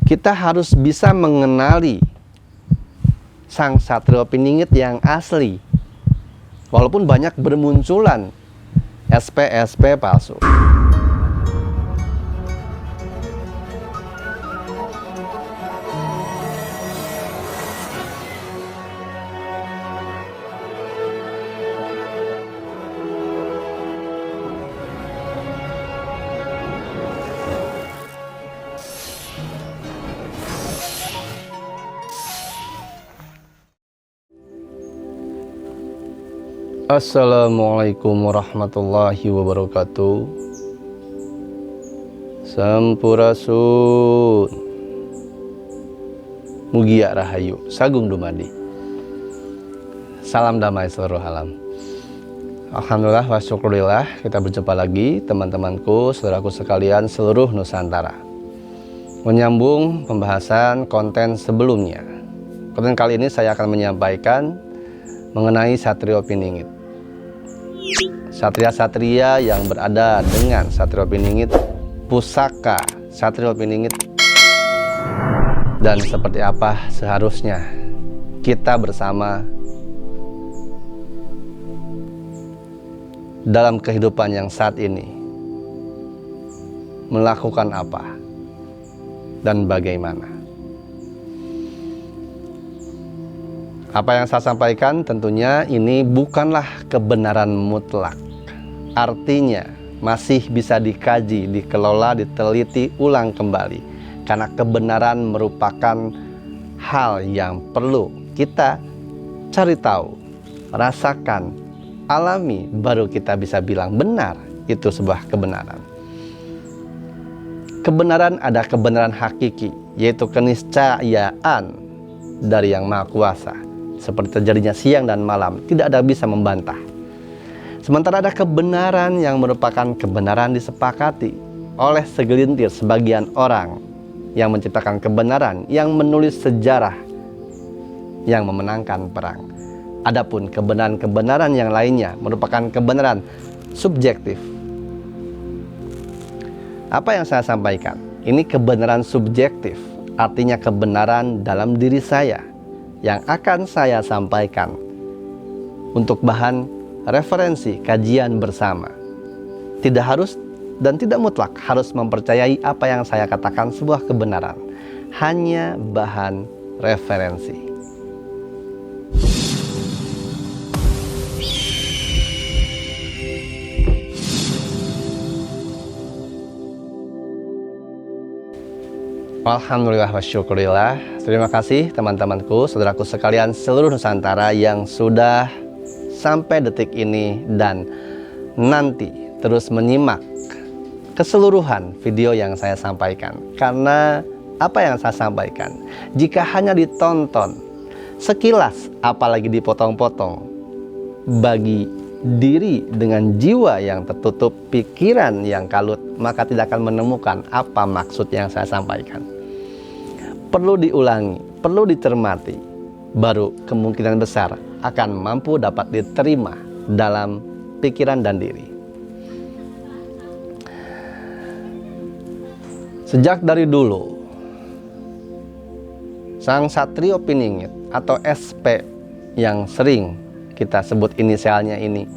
kita harus bisa mengenali sang Satrio Piningit yang asli. Walaupun banyak bermunculan SP-SP palsu. Assalamualaikum warahmatullahi wabarakatuh. Sampurasun, Mugia Rahayu, Sagung Dumadi. Salam damai seluruh alam. Alhamdulillah wa syukurillah, kita berjumpa lagi teman-temanku, saudaraku sekalian seluruh Nusantara. Menyambung pembahasan konten sebelumnya. Konten kali ini saya akan menyampaikan mengenai Satrio Piningit. Satria-satria yang berada dengan Satrio Piningit, pusaka Satrio Piningit, dan seperti apa seharusnya kita bersama dalam kehidupan yang saat ini melakukan apa dan bagaimana. Apa yang saya sampaikan tentunya ini bukanlah kebenaran mutlak. Artinya masih bisa dikaji, dikelola, diteliti ulang kembali. Karena kebenaran merupakan hal yang perlu kita cari tahu, rasakan, alami, baru kita bisa bilang benar itu sebuah kebenaran. Kebenaran ada kebenaran hakiki, yaitu keniscayaan dari Yang Maha Kuasa. Seperti terjadinya siang dan malam, tidak ada bisa membantah. Sementara ada kebenaran yang merupakan kebenaran disepakati oleh segelintir sebagian orang yang menciptakan kebenaran, yang menulis sejarah, yang memenangkan perang. Adapun kebenaran-kebenaran yang lainnya merupakan kebenaran subjektif. Apa yang saya sampaikan? Ini kebenaran subjektif, artinya kebenaran dalam diri saya, yang akan saya sampaikan untuk bahan referensi kajian bersama. Tidak harus dan tidak mutlak harus mempercayai apa yang saya katakan sebuah kebenaran, hanya bahan referensi. Alhamdulillah wa syukurillah. Terima kasih teman-temanku, saudaraku sekalian seluruh Nusantara yang sudah sampai detik ini dan nanti terus menyimak keseluruhan video yang saya sampaikan. Karena apa yang saya sampaikan, jika hanya ditonton sekilas, apalagi dipotong-potong, bagi diri dengan jiwa yang tertutup, pikiran yang kalut, maka tidak akan menemukan apa maksud yang saya sampaikan. Perlu diulangi, perlu dicermati, baru kemungkinan besar akan mampu dapat diterima dalam pikiran dan diri. Sejak dari dulu, Sang Satrio Piningit atau SP yang sering kita sebut inisialnya ini,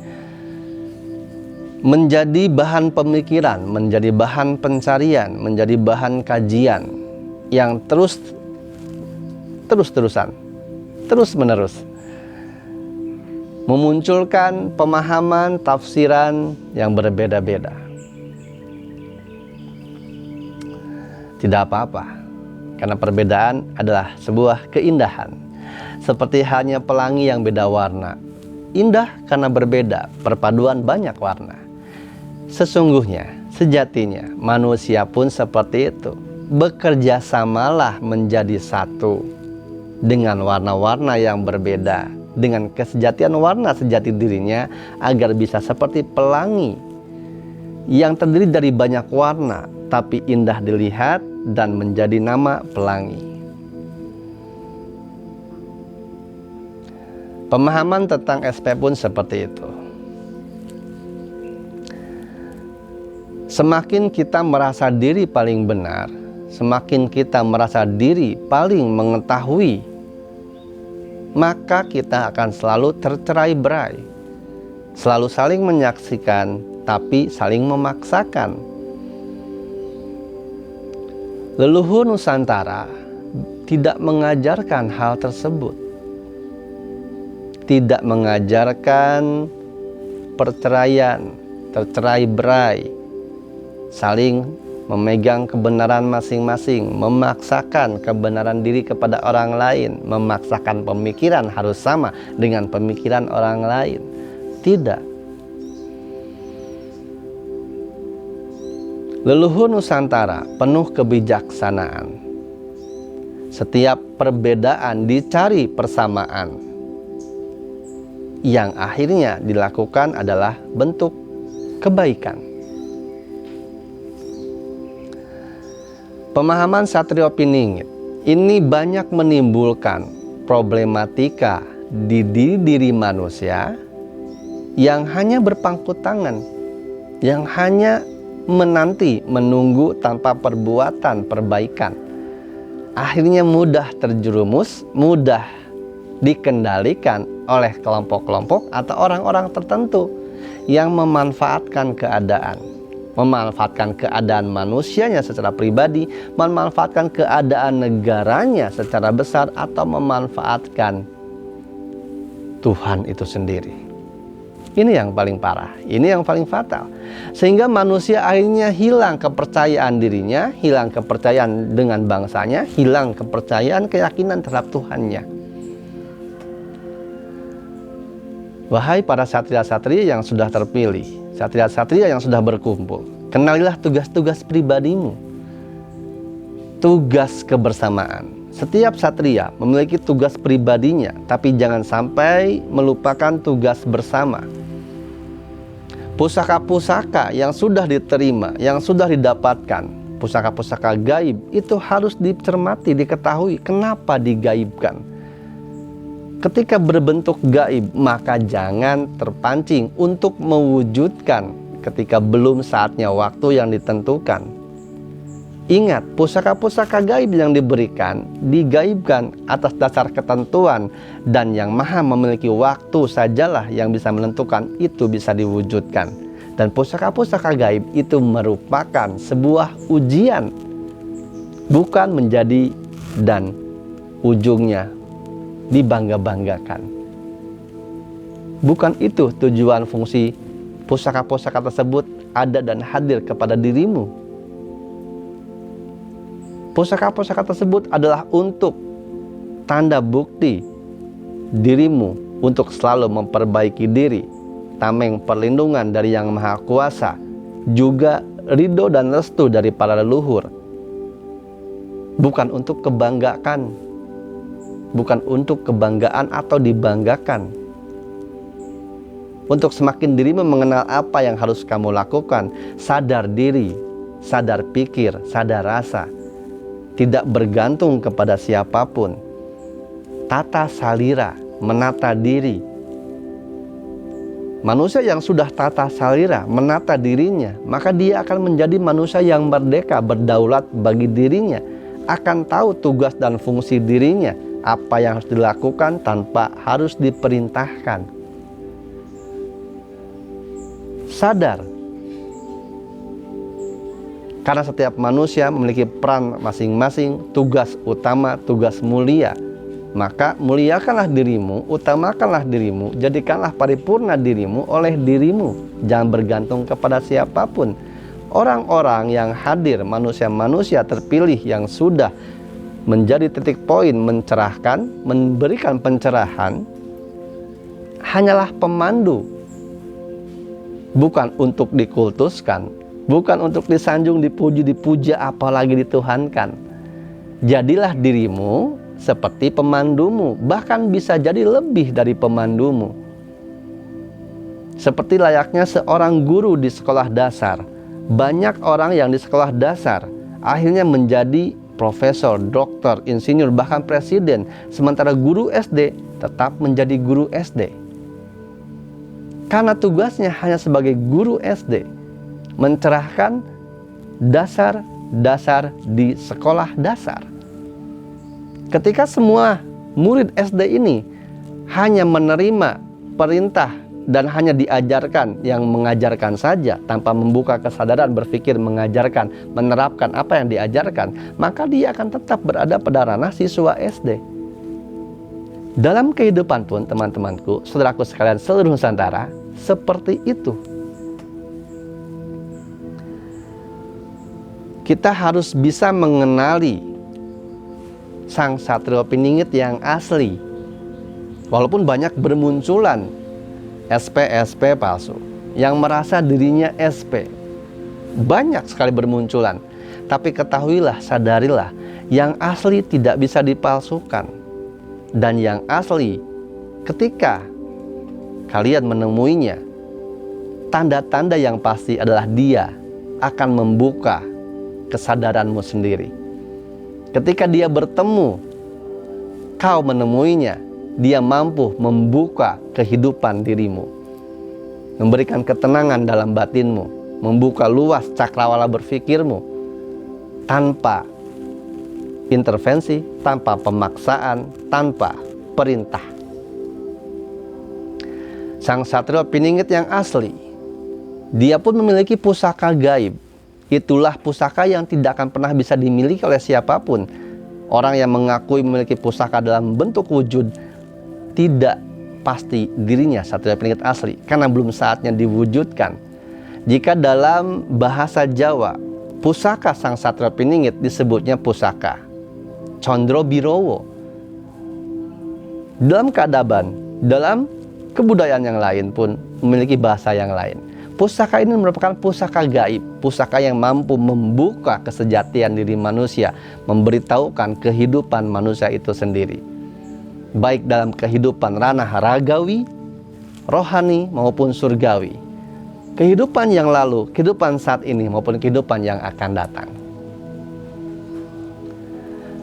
menjadi bahan pemikiran, menjadi bahan pencarian, menjadi bahan kajian yang terus-terusan, terus-menerus memunculkan pemahaman tafsiran yang berbeda-beda. Tidak apa-apa, karena perbedaan adalah sebuah keindahan. Seperti halnya pelangi yang beda warna, indah karena berbeda, perpaduan banyak warna. Sesungguhnya, sejatinya manusia pun seperti itu. Bekerja samalah menjadi satu dengan warna-warna yang berbeda, dengan kesejatian warna sejati dirinya, agar bisa seperti pelangi yang terdiri dari banyak warna tapi indah dilihat dan menjadi nama pelangi. Pemahaman tentang SP pun seperti itu. Semakin kita merasa diri paling benar, semakin kita merasa diri paling mengetahui, maka kita akan selalu tercerai-berai, selalu saling menyaksikan tapi saling memaksakan. Leluhur Nusantara tidak mengajarkan hal tersebut, tidak mengajarkan perceraian, tercerai-berai, saling memegang kebenaran masing-masing, memaksakan kebenaran diri kepada orang lain, memaksakan pemikiran harus sama dengan pemikiran orang lain. Tidak. Leluhur Nusantara penuh kebijaksanaan. Setiap perbedaan dicari persamaan. Yang akhirnya dilakukan adalah bentuk kebaikan. Pemahaman Satrio Piningit ini banyak menimbulkan problematika di diri manusia yang hanya berpangku tangan, yang hanya menunggu tanpa perbuatan perbaikan. Akhirnya mudah terjerumus, mudah dikendalikan oleh kelompok-kelompok atau orang-orang tertentu yang memanfaatkan keadaan manusianya secara pribadi, memanfaatkan keadaan negaranya secara besar, atau memanfaatkan Tuhan itu sendiri. Ini yang paling parah, ini yang paling fatal. Sehingga manusia akhirnya hilang kepercayaan dirinya, hilang kepercayaan dengan bangsanya, hilang kepercayaan, keyakinan terhadap Tuhannya. Wahai para satria-satria yang sudah terpilih, satria-satria yang sudah berkumpul, kenalilah tugas-tugas pribadimu, tugas kebersamaan. Setiap satria memiliki tugas pribadinya, tapi jangan sampai melupakan tugas bersama. Pusaka-pusaka yang sudah diterima, yang sudah didapatkan, pusaka-pusaka gaib, itu harus dicermati, diketahui kenapa digaibkan. Ketika berbentuk gaib, maka jangan terpancing untuk mewujudkan ketika belum saatnya waktu yang ditentukan. Ingat, pusaka-pusaka gaib yang diberikan, digaibkan atas dasar ketentuan, dan Yang Maha memiliki waktu sajalah yang bisa menentukan itu bisa diwujudkan. Dan pusaka-pusaka gaib itu merupakan sebuah ujian, bukan menjadi dan ujungnya dibangga-banggakan. Bukan itu tujuan fungsi pusaka-pusaka tersebut ada dan hadir kepada dirimu. Pusaka-pusaka tersebut adalah untuk tanda bukti dirimu untuk selalu memperbaiki diri, tameng perlindungan dari Yang Maha Kuasa, juga ridho dan restu dari para leluhur. Bukan untuk kebanggaan, bukan untuk kebanggaan atau dibanggakan. Untuk semakin dirimu mengenal apa yang harus kamu lakukan, sadar diri, sadar pikir, sadar rasa, tidak bergantung kepada siapapun. Tata salira, menata diri. Manusia yang sudah tata salira, menata dirinya, maka dia akan menjadi manusia yang merdeka, berdaulat bagi dirinya, akan tahu tugas dan fungsi dirinya, apa yang harus dilakukan tanpa harus diperintahkan. Sadar, karena setiap manusia memiliki peran masing-masing, tugas utama, tugas mulia. Maka muliakanlah dirimu, utamakanlah dirimu, jadikanlah paripurna dirimu oleh dirimu. Jangan bergantung kepada siapapun. Orang-orang yang hadir, manusia-manusia terpilih yang sudah menjadi titik poin mencerahkan, memberikan pencerahan, hanyalah pemandu, bukan untuk dikultuskan, bukan untuk disanjung, dipuji, dipuja, apalagi dituhankan. Jadilah dirimu seperti pemandumu, bahkan bisa jadi lebih dari pemandumu. Seperti layaknya seorang guru di sekolah dasar. Banyak orang yang di sekolah dasar akhirnya menjadi profesor, doktor, insinyur, bahkan presiden. Sementara guru SD tetap menjadi guru SD. Karena tugasnya hanya sebagai guru SD, mencerahkan dasar dasar di sekolah dasar. Ketika semua murid SD ini hanya menerima perintah dan hanya diajarkan yang mengajarkan saja tanpa membuka kesadaran berpikir, mengajarkan, menerapkan apa yang diajarkan, maka dia akan tetap berada pada ranah siswa SD. Dalam kehidupan pun teman-temanku, saudaraku sekalian seluruh Nusantara, seperti itu. Kita harus bisa mengenali sang Satrio Piningit yang asli. Walaupun banyak bermunculan SP palsu yang merasa dirinya SP, banyak sekali bermunculan. Tapi ketahuilah, sadarilah, yang asli tidak bisa dipalsukan. Dan yang asli, ketika kalian menemuinya, tanda-tanda yang pasti adalah dia akan membuka kesadaranmu sendiri. Ketika dia bertemu, kau menemuinya, dia mampu membuka kehidupan dirimu, memberikan ketenangan dalam batinmu, membuka luas cakrawala berpikirmu, tanpa intervensi, tanpa pemaksaan, tanpa perintah. Sang Satrio Piningit yang asli, dia pun memiliki pusaka gaib. Itulah pusaka yang tidak akan pernah bisa dimiliki oleh siapapun. Orang yang mengakui memiliki pusaka dalam bentuk wujud, tidak pasti dirinya Satrio Piningit asli, karena belum saatnya diwujudkan. Jika dalam bahasa Jawa, pusaka sang Satrio Piningit disebutnya pusaka Condro Birowo. Dalam keadaban, dalam kebudayaan yang lain pun memiliki bahasa yang lain. Pusaka ini merupakan pusaka gaib, pusaka yang mampu membuka kesejatian diri manusia, memberitahukan kehidupan manusia itu sendiri. Baik dalam kehidupan ranah ragawi, rohani maupun surgawi. Kehidupan yang lalu, kehidupan saat ini maupun kehidupan yang akan datang.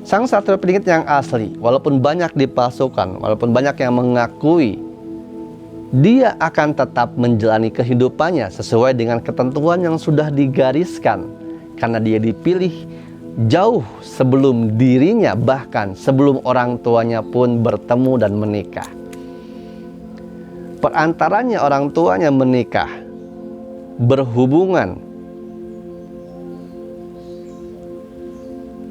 Sang Satrio Piningit yang asli, walaupun banyak dipalsukan, walaupun banyak yang mengakui, dia akan tetap menjalani kehidupannya sesuai dengan ketentuan yang sudah digariskan. Karena dia dipilih jauh sebelum dirinya, bahkan sebelum orang tuanya pun bertemu dan menikah. Perantaranya orang tuanya menikah, berhubungan,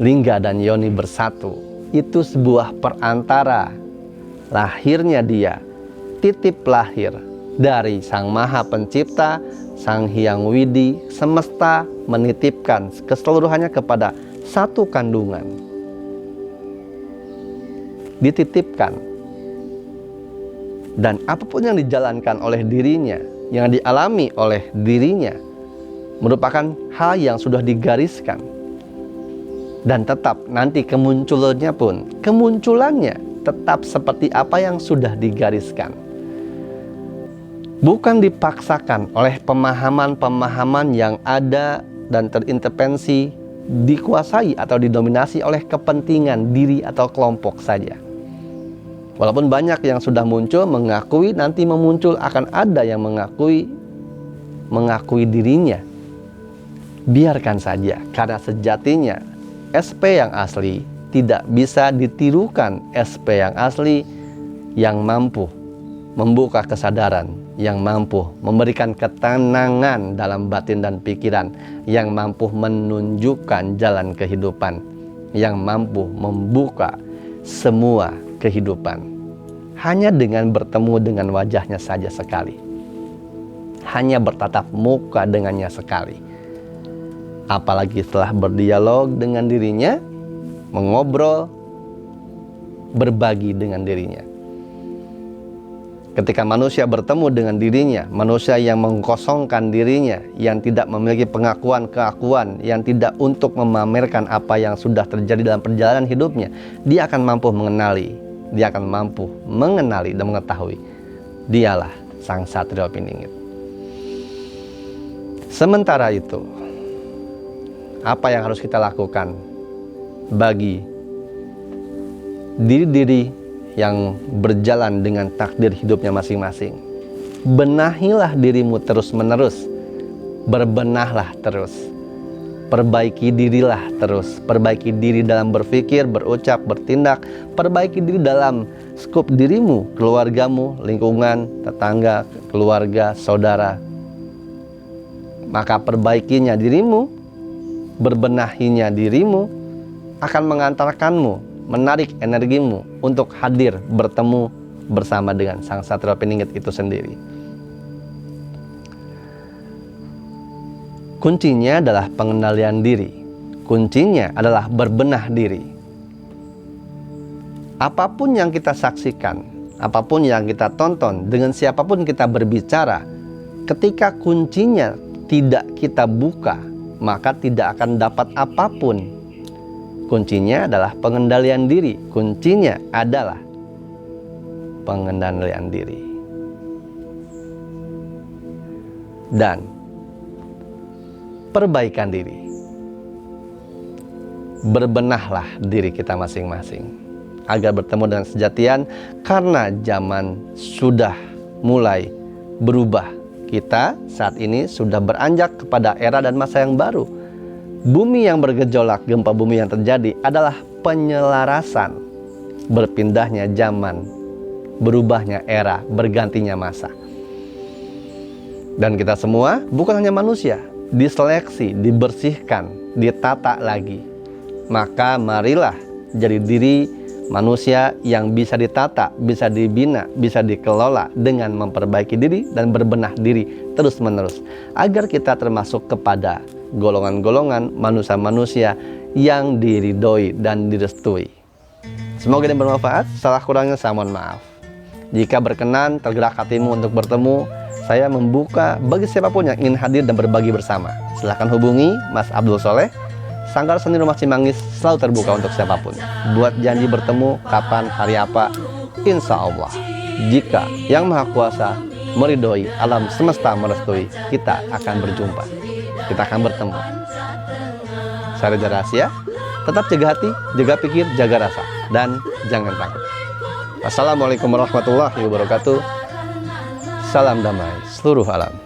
lingga dan yoni bersatu. Itu sebuah perantara lahirnya dia, titip lahir dari Sang Maha Pencipta, Sang Hyang Widi semesta menitipkan keseluruhannya kepada satu kandungan. Dititipkan. Dan apapun yang dijalankan oleh dirinya, yang dialami oleh dirinya, merupakan hal yang sudah digariskan. Dan tetap nanti kemunculannya tetap seperti apa yang sudah digariskan. Bukan dipaksakan oleh pemahaman-pemahaman yang ada dan terintervensi, dikuasai atau didominasi oleh kepentingan diri atau kelompok saja. Walaupun banyak yang sudah muncul mengakui, nanti memuncul akan ada yang mengakui dirinya. Biarkan saja, karena sejatinya SP yang asli tidak bisa ditirukan. SP yang asli yang mampu membuka kesadaran, yang mampu memberikan ketenangan dalam batin dan pikiran, yang mampu menunjukkan jalan kehidupan, yang mampu membuka semua kehidupan. Hanya dengan bertemu dengan wajahnya saja sekali, hanya bertatap muka dengannya sekali. Apalagi setelah berdialog dengan dirinya, mengobrol, berbagi dengan dirinya. Ketika manusia bertemu dengan dirinya, manusia yang mengkosongkan dirinya, yang tidak memiliki pengakuan-keakuan, yang tidak untuk memamerkan apa yang sudah terjadi dalam perjalanan hidupnya, dia akan mampu mengenali, dan mengetahui dialah Sang Satrio Piningit. Sementara itu, apa yang harus kita lakukan bagi diri-diri yang berjalan dengan takdir hidupnya masing-masing? Benahilah dirimu terus-menerus, berbenahlah terus, Perbaiki dirilah terus. Perbaiki diri dalam berpikir, berucap, bertindak. Perbaiki diri dalam skup dirimu, keluargamu, lingkungan, tetangga, keluarga, saudara. Maka perbaikinya dirimu, berbenahinya dirimu akan mengantarkanmu, menarik energimu untuk hadir bertemu bersama dengan Sang Satria Piningit itu sendiri. Kuncinya adalah pengendalian diri. Kuncinya adalah berbenah diri. Apapun yang kita saksikan, apapun yang kita tonton, dengan siapapun kita berbicara, ketika kuncinya tidak kita buka, maka tidak akan dapat apapun. Kuncinya adalah pengendalian diri. Kuncinya adalah pengendalian diri. Dan perbaikan diri. Berbenahlah diri kita masing-masing agar bertemu dengan sejatian, karena zaman sudah mulai berubah. Kita saat ini sudah beranjak kepada era dan masa yang baru. Bumi yang bergejolak, gempa bumi yang terjadi adalah penyelarasan berpindahnya zaman, berubahnya era, bergantinya masa. Dan kita semua bukan hanya manusia, diseleksi, dibersihkan, ditata lagi. Maka marilah jadi diri manusia yang bisa ditata, bisa dibina, bisa dikelola dengan memperbaiki diri dan berbenah diri terus-menerus, agar kita termasuk kepada golongan-golongan manusia-manusia yang diridhoi dan direstui. Semoga ini bermanfaat. Salah kurangnya saya mohon maaf. Jika berkenan tergerak hatimu untuk bertemu, saya membuka bagi siapapun yang ingin hadir dan berbagi bersama. Silahkan hubungi Mas Abdul Soleh. Sanggar Seni Rumah Cimanggis selalu terbuka untuk siapapun. Buat janji bertemu kapan, hari apa, insya Allah, jika Yang Maha Kuasa meridhoi, alam semesta merestui, kita akan berjumpa, kita akan bertemu. Saya Reza Rahasiah. Tetap jaga hati, jaga pikir, jaga rasa, dan jangan takut. Assalamualaikum warahmatullahi wabarakatuh. Salam damai seluruh alam.